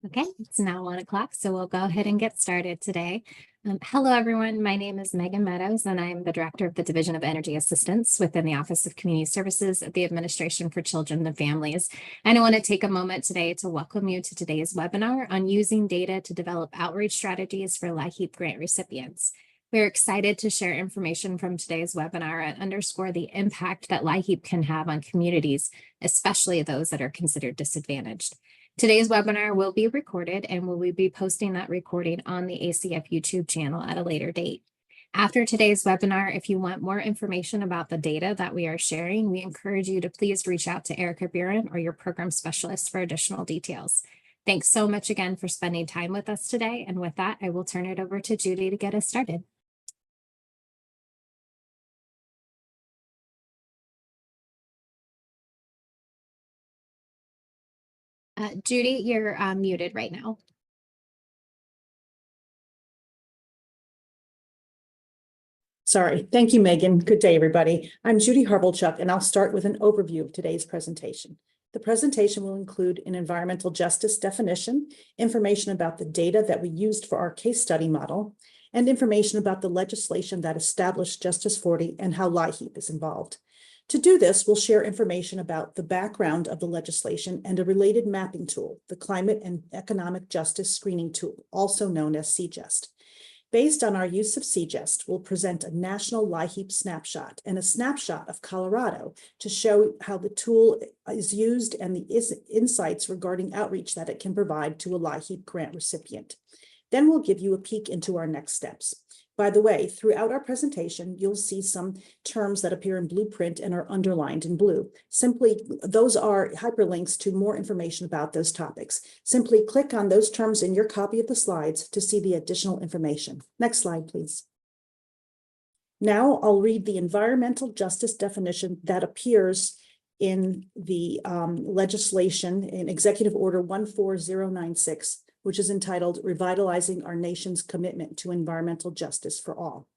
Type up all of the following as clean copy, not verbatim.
Okay, it's now 1 o'clock, so we'll go ahead and get started today. Hello, everyone. My name is Megan Meadows, and I'm the Director of the Division of Energy Assistance within the Office of Community Services at the Administration for Children and Families. And I want to take a moment today to welcome you to today's webinar on using data to develop outreach strategies for LIHEAP grant recipients. We're excited to share information from today's webinar and underscore the impact that LIHEAP can have on communities, especially those that are considered disadvantaged. Today's webinar will be recorded and we will be posting that recording on the ACF YouTube channel at a later date. After today's webinar, if you want more information about the data that we are sharing, we encourage you to please reach out to Erica Buren or your program specialist for additional details. Thanks so much again for spending time with us today. And with that, I will turn it over to Judy to get us started. Judy, you're muted right now. Sorry. Thank you, Megan. Good day, everybody. I'm Judy Harbelchuk, and I'll start with an overview of today's presentation. The presentation will include an environmental justice definition, information about the data that we used for our case study model, and information about the legislation that established Justice 40 and how LIHEAP is involved. To do this, we'll share information about the background of the legislation and a related mapping tool, the Climate and Economic Justice Screening Tool, also known as CJEST. Based on our use of CJEST, we'll present a national LIHEAP snapshot and a snapshot of Colorado to show how the tool is used and the insights regarding outreach that it can provide to a LIHEAP grant recipient. Then we'll give you a peek into our next steps. By the way, throughout our presentation, you'll see some terms that appear in blueprint and are underlined in blue. Simply, those are hyperlinks to more information about those topics. Simply click on those terms in your copy of the slides to see the additional information. Next slide, please. Now I'll read the environmental justice definition that appears in the legislation in Executive Order 14096, which is entitled Revitalizing Our Nation's Commitment to Environmental Justice for All.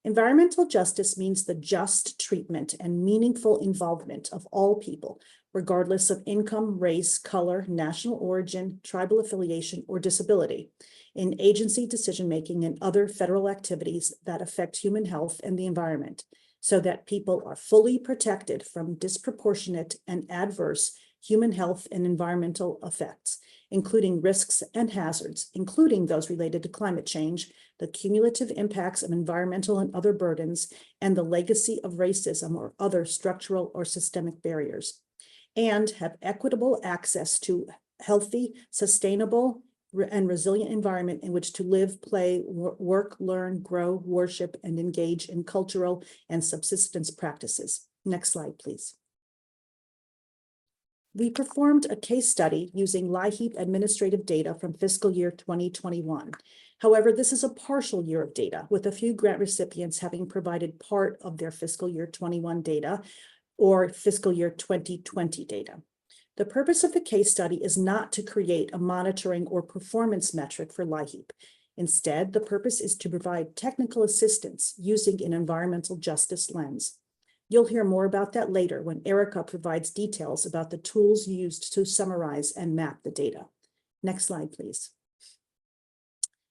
Environmental justice means the just treatment and meaningful involvement of all people, regardless of income, race, color, national origin, tribal affiliation, or disability, in agency decision-making and other federal activities that affect human health and the environment, so that people are fully protected from disproportionate and adverse human health and environmental effects, including risks and hazards, including those related to climate change, the cumulative impacts of environmental and other burdens, and the legacy of racism or other structural or systemic barriers, and have equitable access to healthy, sustainable, and resilient environment in which to live, play, work, learn, grow, worship, and engage in cultural and subsistence practices. Next slide, please. We performed a case study using LIHEAP administrative data from fiscal year 2021. However, this is a partial year of data, with a few grant recipients having provided part of their fiscal year 21 data or fiscal year 2020 data. The purpose of the case study is not to create a monitoring or performance metric for LIHEAP. Instead, the purpose is to provide technical assistance using an environmental justice lens. You'll hear more about that later when Erica provides details about the tools used to summarize and map the data. Next slide, please.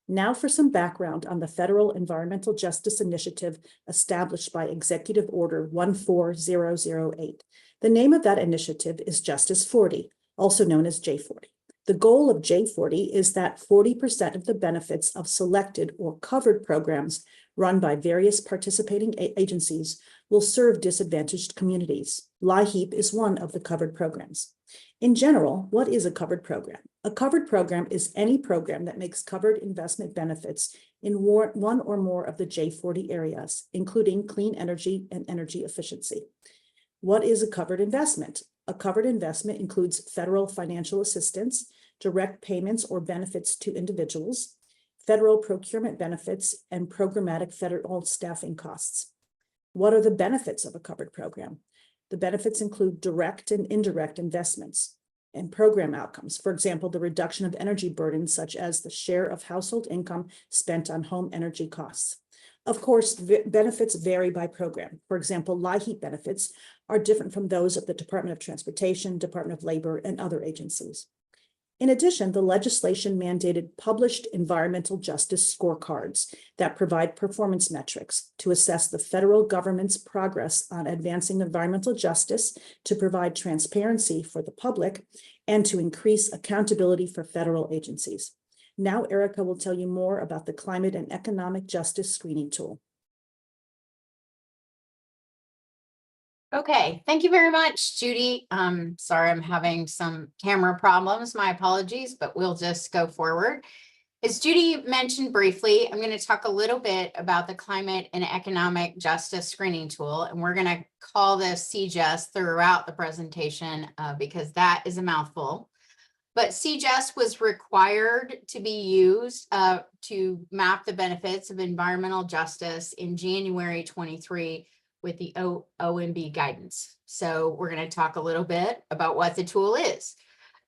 Now for some background on the Federal Environmental Justice Initiative established by Executive Order 14008. The name of that initiative is Justice 40, also known as J40. The goal of J40 is that 40% of the benefits of selected or covered programs run by various participating agencies will serve disadvantaged communities. LIHEAP is one of the covered programs. In general, what is a covered program? A covered program is any program that makes covered investment benefits in one or more of the J40 areas, including clean energy and energy efficiency. What is a covered investment? A covered investment includes federal financial assistance, direct payments or benefits to individuals, federal procurement benefits, and programmatic federal staffing costs. What are the benefits of a covered program? The benefits include direct and indirect investments and program outcomes. For example, the reduction of energy burdens, such as the share of household income spent on home energy costs. Of course, benefits vary by program. For example, LIHEAP benefits are different from those of the Department of Transportation, Department of Labor, and other agencies. In addition, the legislation mandated published environmental justice scorecards that provide performance metrics to assess the federal government's progress on advancing environmental justice, to provide transparency for the public, and to increase accountability for federal agencies. Now, Erica will tell you more about the Climate and Economic Justice Screening Tool. Okay, thank you very much, Judy. Sorry, I'm having some camera problems. My apologies, but we'll just go forward. As Judy mentioned briefly, I'm going to talk a little bit about the Climate and Economic Justice Screening Tool, and we're going to call this CJUST throughout the presentation because that is a mouthful. But CJUST was required to be used to map the benefits of environmental justice in January 23 with the OMB guidance. So we're going to talk a little bit about what the tool is.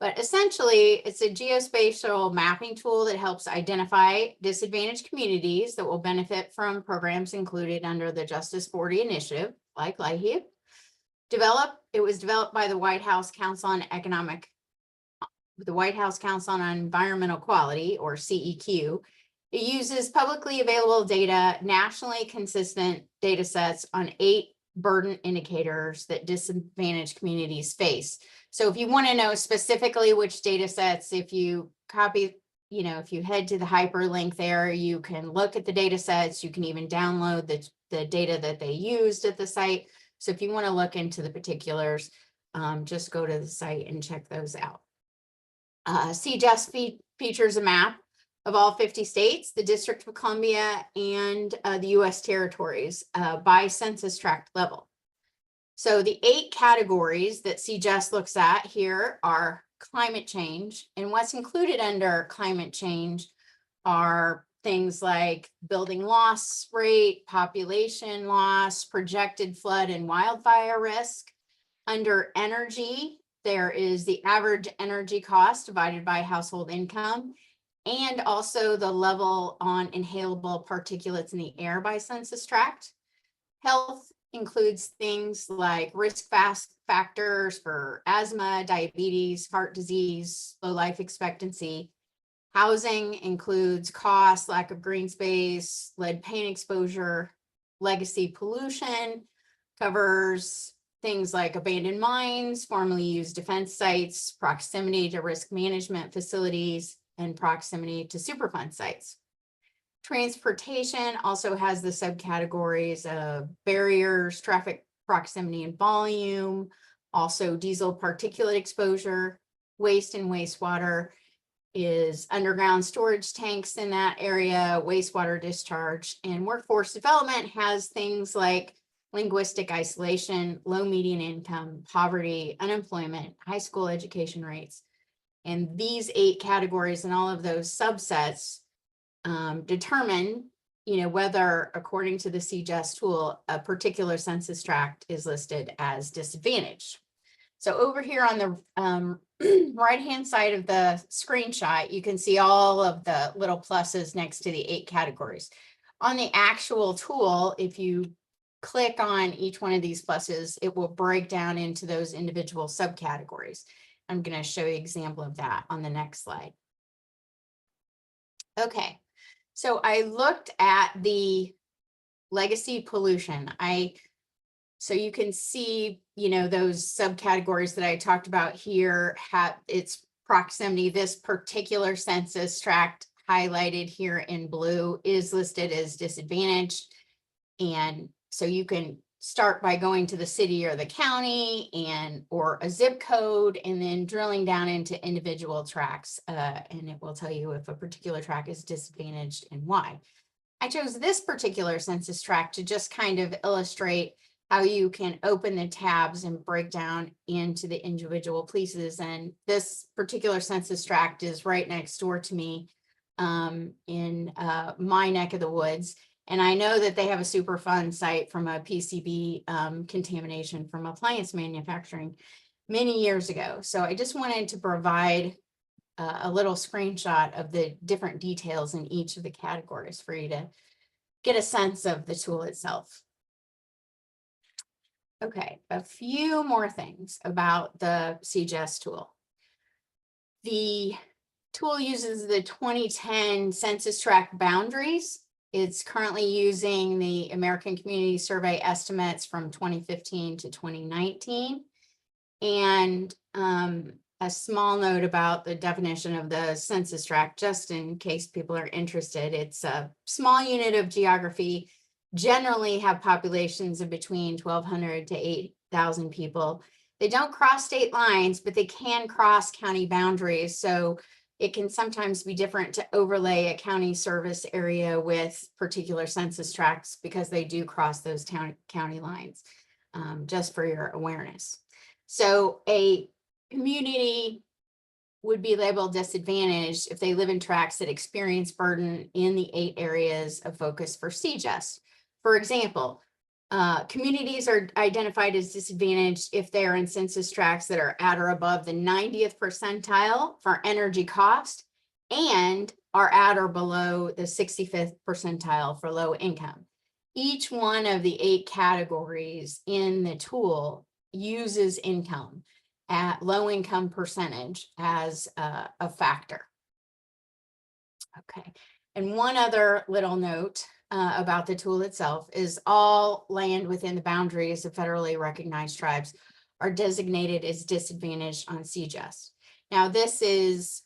But essentially, it's a geospatial mapping tool that helps identify disadvantaged communities that will benefit from programs included under the Justice 40 initiative, like LIHEAP. It was developed by the White House Council on Environmental Quality, or CEQ. It uses publicly available data, nationally consistent data sets on 8 burden indicators that disadvantaged communities face. So if you want to know specifically which data sets, if you copy, if you head to the hyperlink there, you can look at the data sets. You can even download the data that they used at the site. So if you want to look into the particulars, just go to the site and check those out. CJUST features a map of all 50 states, the District of Columbia, and the U.S. territories by census tract level. So the 8 categories that CJUST looks at here are climate change, and what's included under climate change are things like building loss rate, population loss, projected flood and wildfire risk. Under energy, there is the average energy cost divided by household income, and also the level on inhalable particulates in the air by census tract. Health includes things like risk factors for asthma, diabetes, heart disease, low life expectancy. Housing includes cost, lack of green space, lead paint exposure. Legacy pollution covers things like abandoned mines, formerly used defense sites, proximity to risk management facilities, and proximity to Superfund sites. Transportation also has the subcategories of barriers, traffic proximity and volume, also diesel particulate exposure. Waste and wastewater is underground storage tanks in that area, wastewater discharge, and workforce development has things like linguistic isolation, low median income, poverty, unemployment, high school education rates. And these 8 categories and all of those subsets determine, whether, according to the CJUST tool, a particular census tract is listed as disadvantaged. So over here on the right-hand side of the screenshot, you can see all of the little pluses next to the 8 categories. On the actual tool, if you click on each one of these pluses, it will break down into those individual subcategories. I'm going to show you an example of that on the next slide. Okay, so I looked at the legacy pollution. So you can see, those subcategories that I talked about here have its proximity. This particular census tract highlighted here in blue is listed as disadvantaged. And so you can start by going to the city or the county or a zip code, and then drilling down into individual tracts, and it will tell you if a particular tract is disadvantaged and why. I chose this particular census tract to just kind of illustrate how you can open the tabs and break down into the individual pieces. And this particular census tract is right next door to me in my neck of the woods. And I know that they have a Superfund site from a PCB contamination from appliance manufacturing many years ago. So I just wanted to provide a little screenshot of the different details in each of the categories for you to get a sense of the tool itself. Okay, a few more things about the CJUST tool. The tool uses the 2010 census tract boundaries. It's currently using the American Community Survey estimates from 2015 to 2019. And a small note about the definition of the census tract, just in case people are interested. It's a small unit of geography, generally have populations of between 1,200 to 8,000 people. They don't cross state lines, but they can cross county boundaries. So it can sometimes be different to overlay a county service area with particular census tracts because they do cross those county lines, just for your awareness. So a community would be labeled disadvantaged if they live in tracts that experience burden in the 8 areas of focus for CGEST. For example, communities are identified as disadvantaged if they are in census tracts that are at or above the 90th percentile for energy cost and are at or below the 65th percentile for low income. Each one of the 8 categories in the tool uses income at low income percentage as a factor. Okay, and one other little note about the tool itself is all land within the boundaries of federally recognized tribes are designated as disadvantaged on CGEST. Now, this is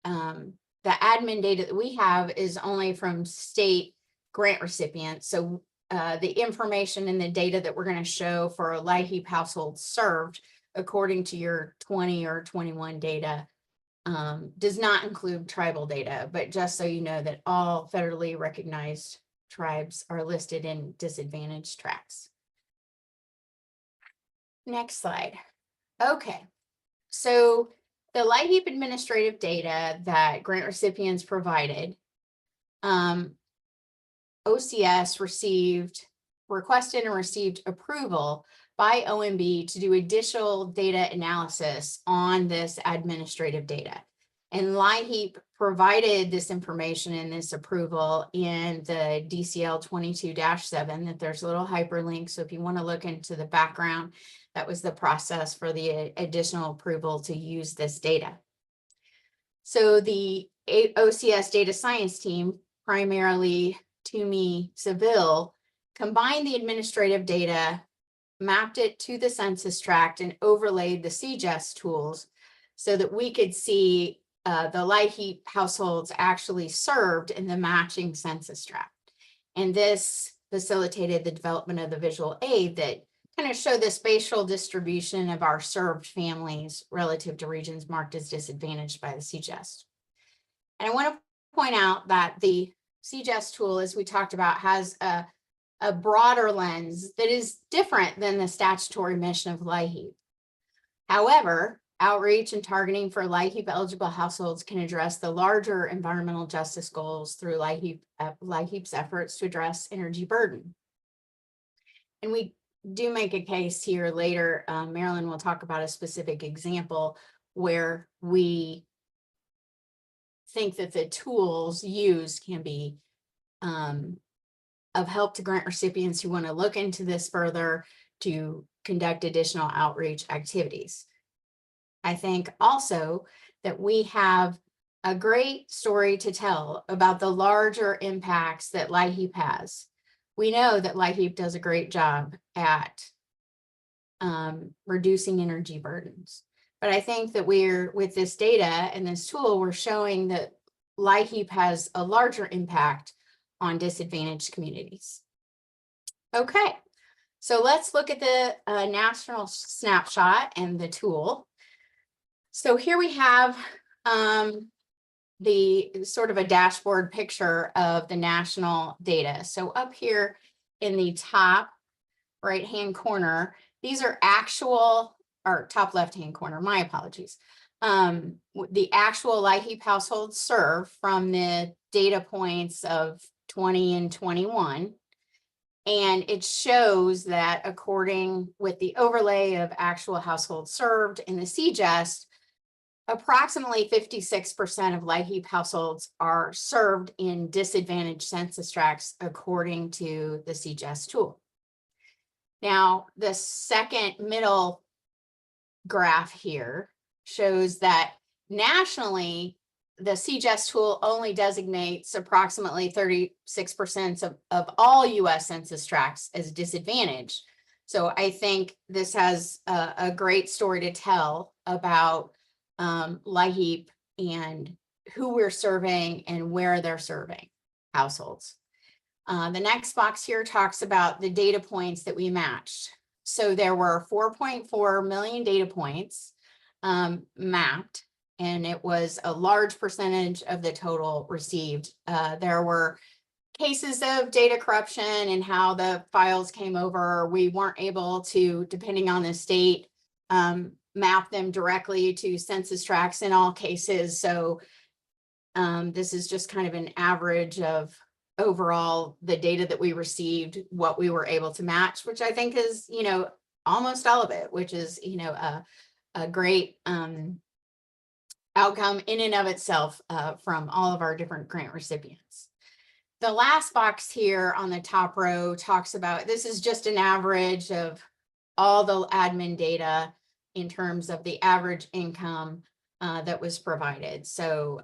the admin data that we have is only from state grant recipients. So the information and the data that we're going to show for LIHEAP households served according to your 20 or 21 data does not include tribal data, but just so you know that all federally recognized tribes are listed in disadvantaged tracts. Next slide. Okay, so the LIHEAP administrative data that grant recipients provided, OCS requested and received approval by OMB to do additional data analysis on this administrative data. And LIHEAP provided this information and this approval in the DCL 22-7 that there's a little hyperlink. So if you want to look into the background, that was the process for the additional approval to use this data. So the OCS data science team, primarily Toomey Seville, combined the administrative data, mapped it to the census tract, and overlaid the CGEST tools so that we could see the LIHEAP households actually served in the matching census tract. And this facilitated the development of the visual aid that kind of show the spatial distribution of our served families relative to regions marked as disadvantaged by the CGEST. And I want to point out that the CGEST tool, as we talked about, has a broader lens that is different than the statutory mission of LIHEAP. However, outreach and targeting for LIHEAP eligible households can address the larger environmental justice goals through LIHEAP's efforts to address energy burden. And we do make a case here later. Marilyn will talk about a specific example where we think that the tools used can be of help to grant recipients who want to look into this further to conduct additional outreach activities. I think also that we have a great story to tell about the larger impacts that LIHEAP has. We know that LIHEAP does a great job at reducing energy burdens. But I think that with this data and this tool, we're showing that LIHEAP has a larger impact on disadvantaged communities. Okay, so let's look at the national snapshot and the tool. So here we have the sort of a dashboard picture of the national data. So up here in the top right-hand corner, these are actual, or top left-hand corner, my apologies. The actual LIHEAP households served from the data points of 20 and 21. And it shows that according with the overlay of actual households served in the CGEST, approximately 56% of LIHEAP households are served in disadvantaged census tracts according to the CGEST tool. Now, the second middle graph here shows that nationally, the CGES tool only designates approximately 36% of all US Census tracts as disadvantaged. So I think this has a great story to tell about LIHEAP and who we're serving and where they're serving households. The next box here talks about the data points that we matched. So there were 4.4 million data points mapped, and it was a large percentage of the total received. There were cases of data corruption and how the files came over. We weren't able to, depending on the state, map them directly to census tracts in all cases. So this is just kind of an average of overall the data that we received, what we were able to match, which I think is, almost all of it, which is, a great outcome in and of itself from all of our different grant recipients. The last box here on the top row talks about, this is just an average of all the admin data in terms of the average income that was provided. So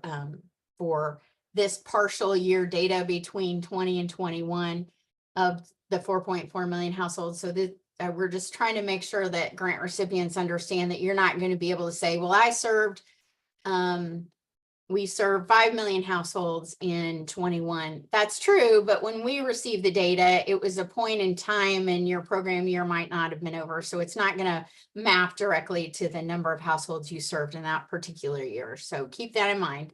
for this partial year data between 20 and 21 of the 4.4 million households. So that we're just trying to make sure that grant recipients understand that you're not going to be able to say, well, we served 5 million households in 21. That's true, but when we received the data, it was a point in time and your program year might not have been over. So it's not going to map directly to the number of households you served in that particular year. So keep that in mind.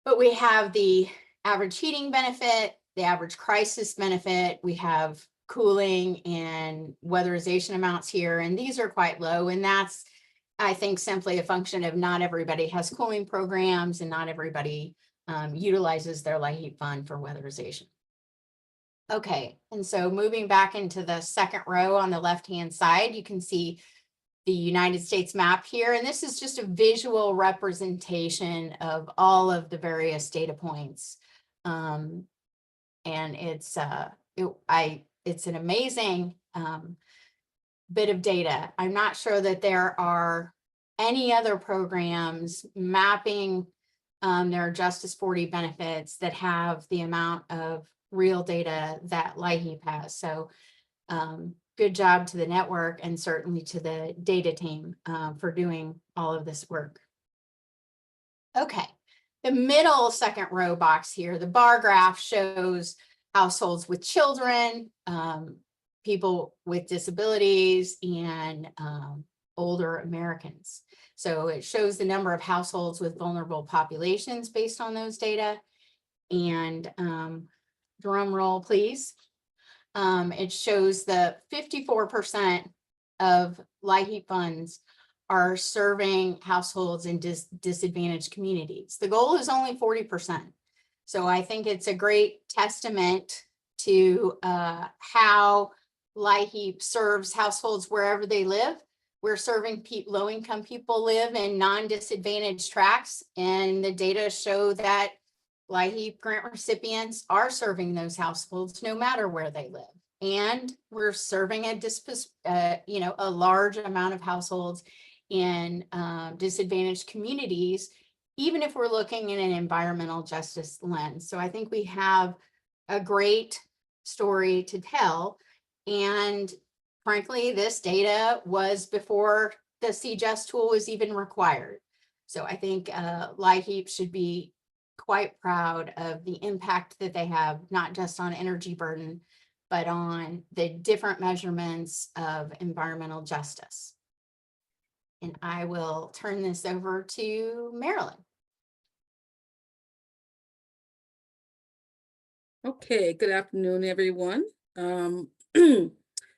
But we have the average heating benefit, the average crisis benefit. We have cooling and weatherization amounts here, and these are quite low. And that's, I think, simply a function of not everybody has cooling programs and not everybody utilizes their LIHEAP fund for weatherization. Okay, and so moving back into the second row on the left-hand side, you can see the United States map here, and this is just a visual representation of all of the various data points. And it's an amazing bit of data. I'm not sure that there are any other programs mapping their Justice 40 benefits that have the amount of real data that LIHEAP has. So good job to the network and certainly to the data team for doing all of this work. Okay, the middle second row box here, the bar graph shows households with children, people with disabilities, and older Americans. So it shows the number of households with vulnerable populations based on those data. And drum roll, please. It shows the 54% of LIHEAP funds are serving households in disadvantaged communities. The goal is only 40%. So I think it's a great testament to how LIHEAP serves households wherever they live. We're serving low-income people live in non-disadvantaged tracts, and the data show that LIHEAP grant recipients are serving those households no matter where they live. And we're serving a large amount of households in disadvantaged communities, even if we're looking in an environmental justice lens. So I think we have a great story to tell. And frankly, this data was before the CGES tool was even required. So I think LIHEAP should be quite proud of the impact that they have, not just on energy burden, but on the different measurements of environmental justice. And I will turn this over to Marilyn. Okay, good afternoon, everyone.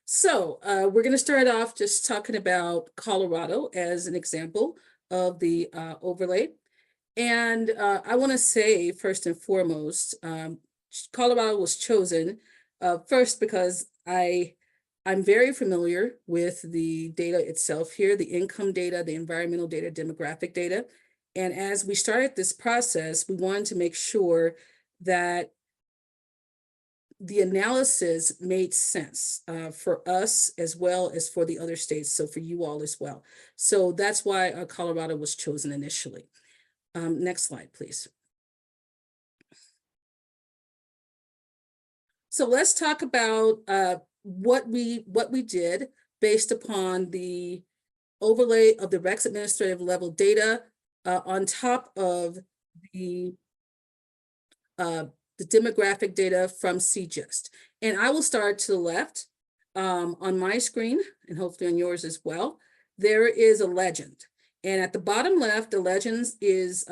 So we're going to start off just talking about Colorado as an example of the overlay. And I want to say, first and foremost, Colorado was chosen first because I'm very familiar with the data itself here, the income data, the environmental data, demographic data. And as we started this process, we wanted to make sure that the analysis made sense for us as well as for the other states, so for you all as well. So that's why Colorado was chosen initially. Next slide, please. So let's talk about what we did based upon the overlay of the Recs administrative level data on top of the demographic data from CGIST. And I will start to the left on my screen, and hopefully on yours as well. There is a legend. And at the bottom left, the legends is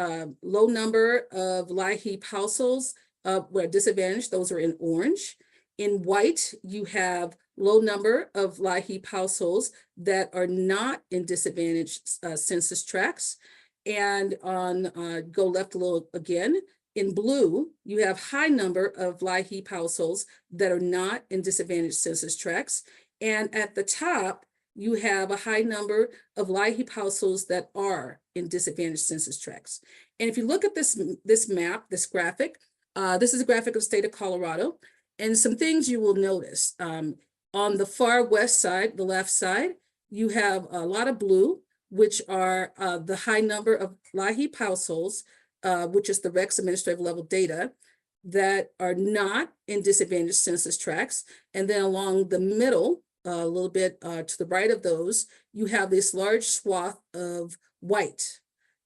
low number of LIHEAP households where disadvantaged, those are in orange. In white, you have low number of LIHEAP households that are not in disadvantaged census tracts. And on go left a little again, in blue, you have high number of LIHEAP households that are not in disadvantaged census tracts. And at the top, you have a high number of LIHEAP households that are in disadvantaged census tracts. And if you look at this map, this graphic, this is a graphic of the state of Colorado. And some things you will notice. On the far west side, the left side, you have a lot of blue, which are the high number of LIHEAP households, which is the Recs administrative level data, that are not in disadvantaged census tracts. And then along the middle, a little bit to the right of those, you have this large swath of white.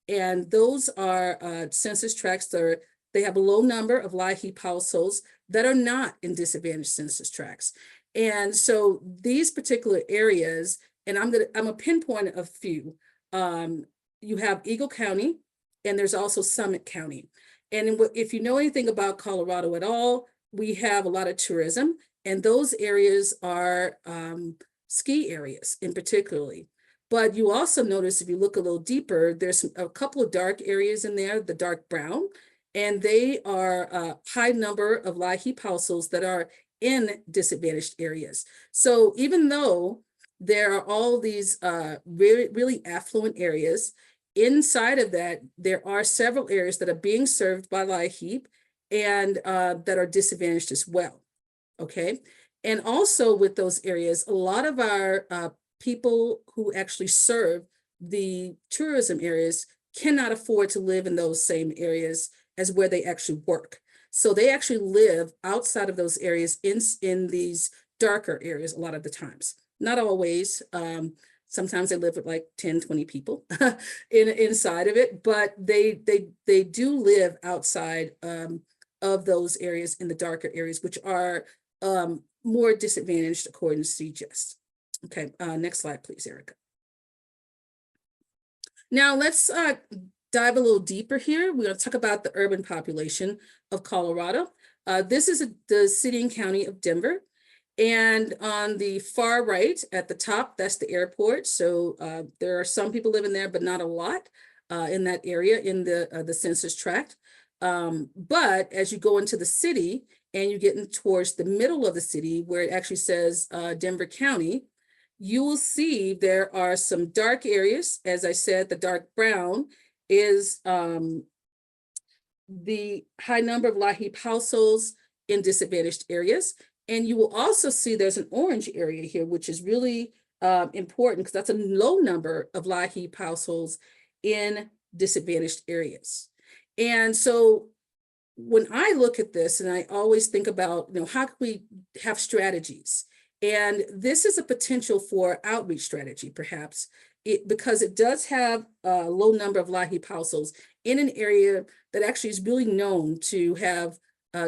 And those are census tracts that they have a low number of LIHEAP households that are not in disadvantaged census tracts. And so these particular areas, and I'm a pinpoint a few. You have Eagle County, and there's also Summit County. And if you know anything about Colorado at all, we have a lot of tourism, and those areas are ski areas in particularly. But you also notice, if you look a little deeper, there's a couple of dark areas in there, the dark brown, and they are a high number of LIHEAP households that are in disadvantaged areas. So even though there are all these really, really affluent areas, inside of that, there are several areas that are being served by LIHEAP and that are disadvantaged as well, okay? And also with those areas, a lot of our people who actually serve the tourism areas cannot afford to live in those same areas as where they actually work. So they actually live outside of those areas in these darker areas a lot of the times. Not always. Sometimes they live with like 10, 20 people inside of it, but they do live outside of those areas in the darker areas, which are more disadvantaged according to CGIST. Okay, next slide, please, Erica. Now let's dive a little deeper here. We're going to talk about the urban population of Colorado. This is the city and county of Denver. And on the far right at the top, that's the airport. So there are some people living there, but not a lot in that area in the census tract. But as you go into the city and you get in towards the middle of the city where it actually says Denver County, you will see there are some dark areas. As I said, the dark brown is the high number of LIHEAP households in disadvantaged areas. And you will also see there's an orange area here, which is really important because that's a low number of LIHEAP households in disadvantaged areas. And so when I look at this, and I always think about, how can we have strategies? And this is a potential for outreach strategy, perhaps, because it does have a low number of LIHEAP households in an area that actually is really known to have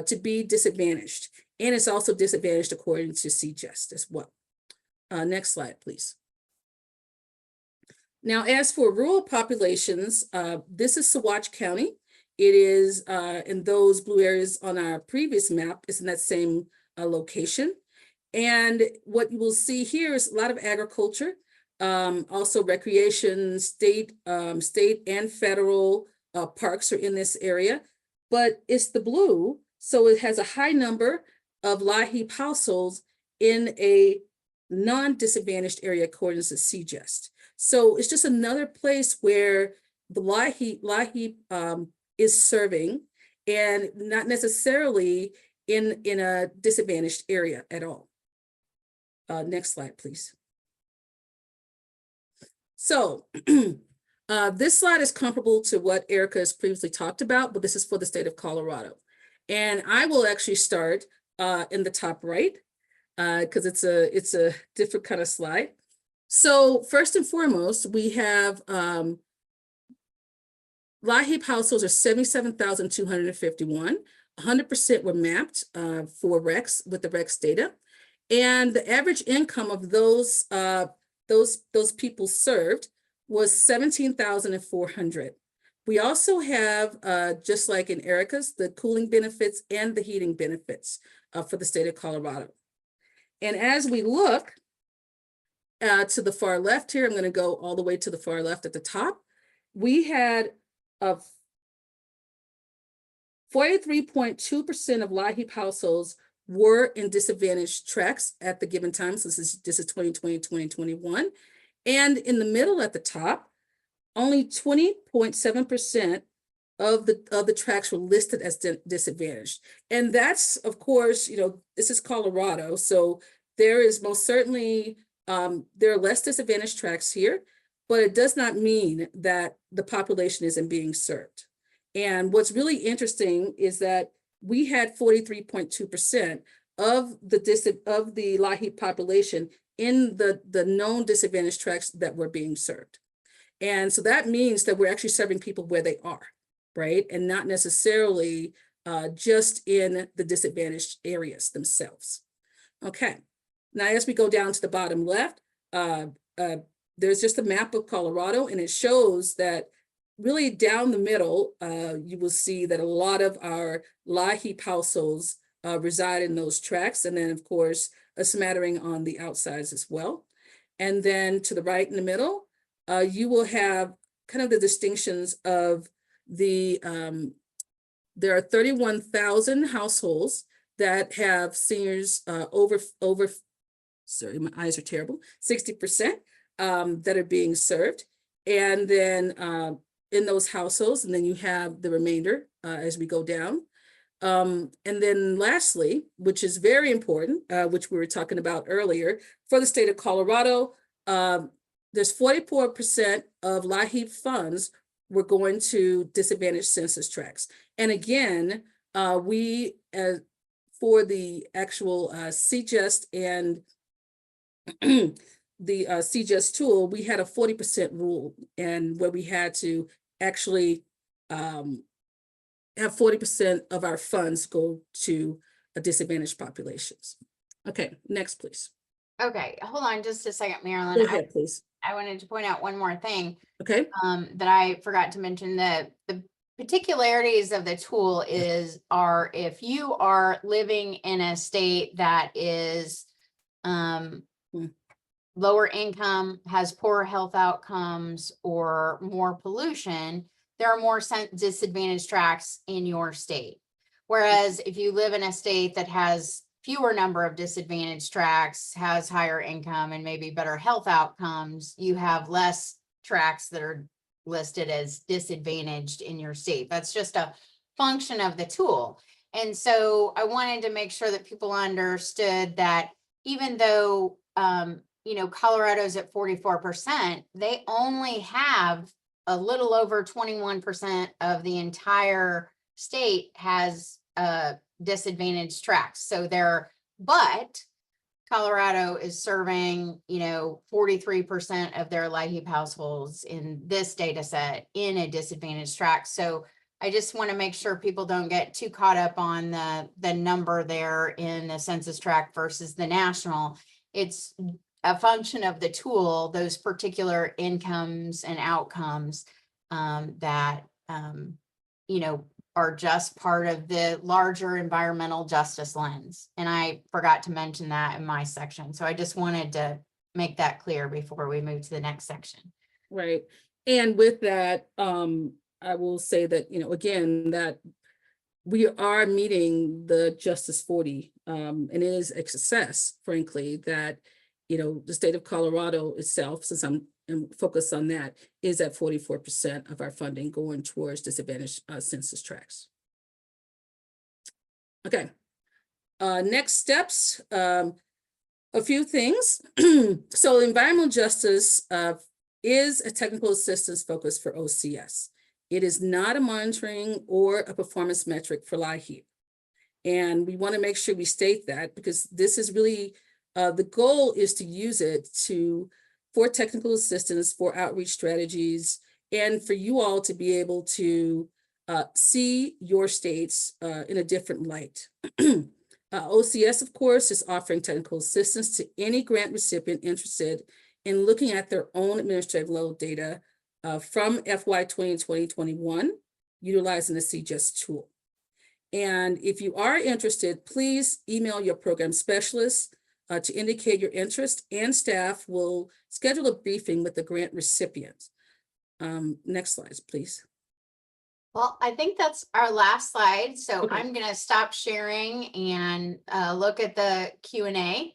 to be disadvantaged. And it's also disadvantaged according to CGIST as well. Next slide, please. Now, as for rural populations, this is Saguache County. It is in those blue areas on our previous map, is in that same location. And what you will see here is a lot of agriculture, also recreation, state and federal parks are in this area, but it's the blue. So it has a high number of LIHEAP households in a non-disadvantaged area according to CGIST. So it's just another place where the LIHEAP is serving, and not necessarily in a disadvantaged area at all. Next slide, please. So This slide is comparable to what Erica has previously talked about, but this is for the state of Colorado. And I will actually start in the top right, because it's a different kind of slide. So first and foremost, we have LIHEAP households are 77,251. 100% were mapped for RECs with the RECs data. And the average income of those people served was 17,400. We also have, just like in Erica's, the cooling benefits and the heating benefits for the state of Colorado. And as we look to the far left here, I'm going to go all the way to the far left at the top. We had 43.2% of LIHEAP households were in disadvantaged tracts at the given time. So this is 2020, 2021. And in the middle at the top, only 20.7% of the tracts were listed as disadvantaged. And that's, of course, this is Colorado. So there is most certainly, there are less disadvantaged tracts here, but it does not mean that the population isn't being served. And what's really interesting is that we had 43.2% of the LIHEAP population in the known disadvantaged tracts that were being served. And so that means that we're actually serving people where they are, right? And not necessarily just in the disadvantaged areas themselves. Okay, now as we go down to the bottom left, there's just a map of Colorado, and it shows that really down the middle, you will see that a lot of our LIHEAP households reside in those tracts, and then of course, a smattering on the outsides as well. And then to the right in the middle, you will have kind of the distinctions of there are 31,000 households that have seniors sorry, my eyes are terrible, 60% that are being served. And then in those households, and then you have the remainder as we go down. And then lastly, which is very important, which we were talking about earlier, for the state of Colorado, there's 44% of LIHEAP funds were going to disadvantaged census tracts. And again, we, for the actual CGEST and the CGEST tool, we had a 40% rule, and where we had to actually have 40% of our funds go to disadvantaged populations. Okay, next, please. Okay, hold on just a second, Marilyn. Go ahead, please. I wanted to point out one more thing. Okay. That I forgot to mention. The particularities of the tool are if you are living in a state that is lower income, has poor health outcomes, or more pollution, there are more disadvantaged tracts in your state. Whereas if you live in a state that has fewer number of disadvantaged tracts, has higher income and maybe better health outcomes, you have less tracts that are listed as disadvantaged in your state. That's just a function of the tool. And so I wanted to make sure that people understood that even though, Colorado's at 44%, they only have a little over 21% of the entire state has disadvantaged tracts. So but Colorado is serving, 43% of their LIHEAP households in this data set in a disadvantaged tract. So I just want to make sure people don't get too caught up on the number there in the census tract versus the national. It's a function of the tool, those particular incomes and outcomes that, are just part of the larger environmental justice lens. And I forgot to mention that in my section. So I just wanted to make that clear before we move to the next section. Right. And with that, I will say that, again, that we are meeting the Justice 40, and it is a success, frankly, that, the state of Colorado itself, since I'm focused on that, is at 44% of our funding going towards disadvantaged census tracts. Okay, next steps, a few things. So environmental justice is a technical assistance focus for OCS. It is not a monitoring or a performance metric for LIHEAP. And we want to make sure we state that, because this is really, the goal is to use it for technical assistance, for outreach strategies, and for you all to be able to see your states in a different light. OCS, of course, is offering technical assistance to any grant recipient interested in looking at their own administrative level data from FY 2020-2021, utilizing the CGIS tool. And if you are interested, please email your program specialist to indicate your interest, and staff will schedule a briefing with the grant recipient. Next slide, please. Well, I think that's our last slide. So Okay. I'm going to stop sharing and look at the Q&A.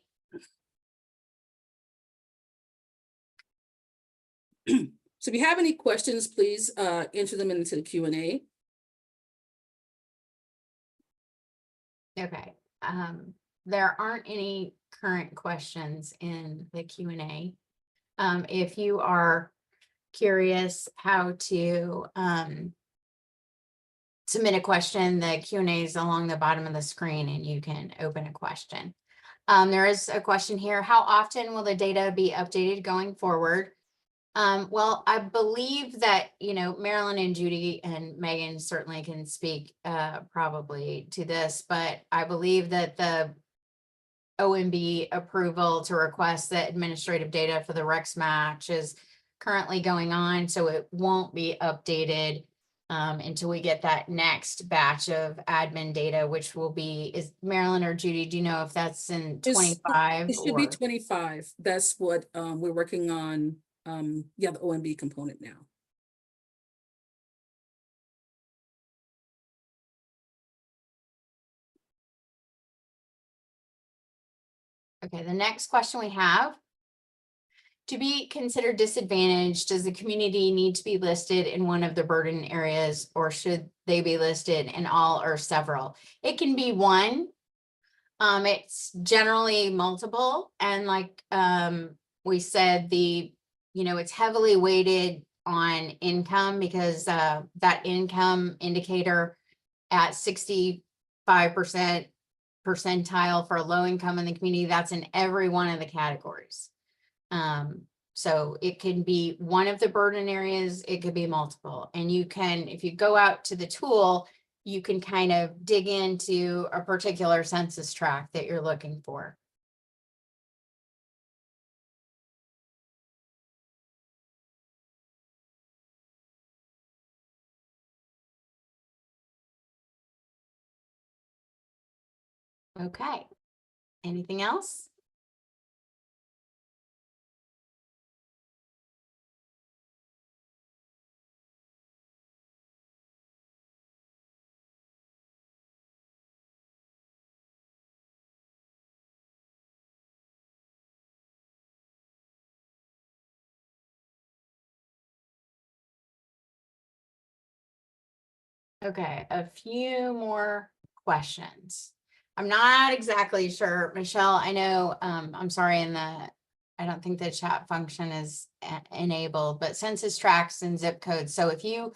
So if you have any questions, please enter them into the Q&A. Okay. There aren't any current questions in the Q&A. If you are curious how to submit a question, the Q&A is along the bottom of the screen and you can open a question. There is a question here. How often will the data be updated going forward? Well, I believe that, Marilyn and Judy and Megan certainly can speak probably to this, but I believe that the OMB approval to request the administrative data for the Rex match is currently going on, so it won't be updated until we get that next batch of admin data, which will be, is Marilyn or Judy, do you know if that's in 25? It should be 25. That's what we're working on. Yeah, the OMB component now. Okay, the next question we have. To be considered disadvantaged, does the community need to be listed in one of the burden areas, or should they be listed in all or several? It can be one. It's generally multiple. And like we said, it's heavily weighted on income, because that income indicator at 65% percentile for low income in the community, that's in every one of the categories. So it can be one of the burden areas, it could be multiple. And you can, if you go out to the tool, you can kind of dig into a particular census tract that you're looking for. Okay, anything else? Okay, a few more questions. I'm not exactly sure, Michelle, I know, I'm sorry, I don't think the chat function is enabled, but census tracts and zip codes. So if you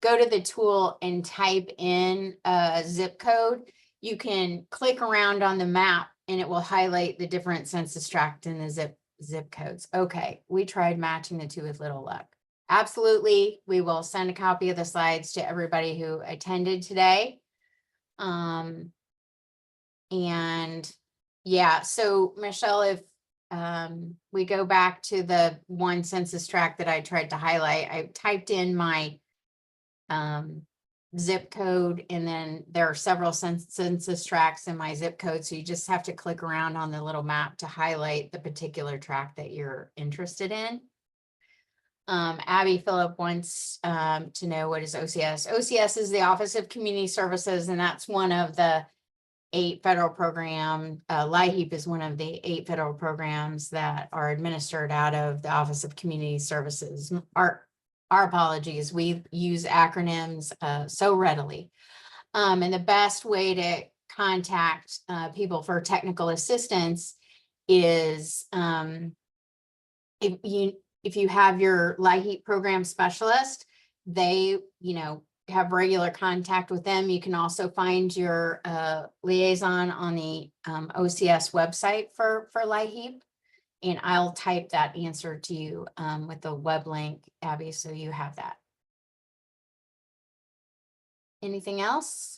go to the tool and type in a zip code, you can click around on the map and it will highlight the different census tract and the zip codes. Okay, we tried matching the two with little luck. Absolutely, we will send a copy of the slides to everybody who attended today. And yeah, so Michelle, if we go back to the one census tract that I tried to highlight, I typed in my zip code, and then there are several census tracts in my zip code. So you just have to click around on the little map to highlight the particular tract that you're interested in. Abby Phillip wants to know, what is OCS? OCS is the Office of Community Services, and that's one of the 8 federal programs. LIHEAP is one of the 8 federal programs that are administered out of the Office of Community Services. Our apologies, we use acronyms so readily. And the best way to contact people for technical assistance is if If you have your LIHEAP program specialist, they, have regular contact with them. You can also find your liaison on the OCS website for LIHEAP. And I'll type that answer to you with the web link, Abby, so you have that. Anything else?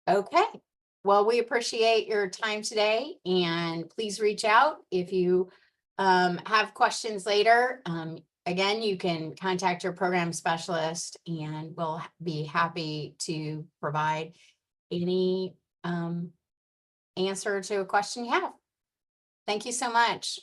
Okay, well, we appreciate your time today, and please reach out if you have questions later. Again, you can contact your program specialist and we'll be happy to provide any answer to a question you have. Thank you so much.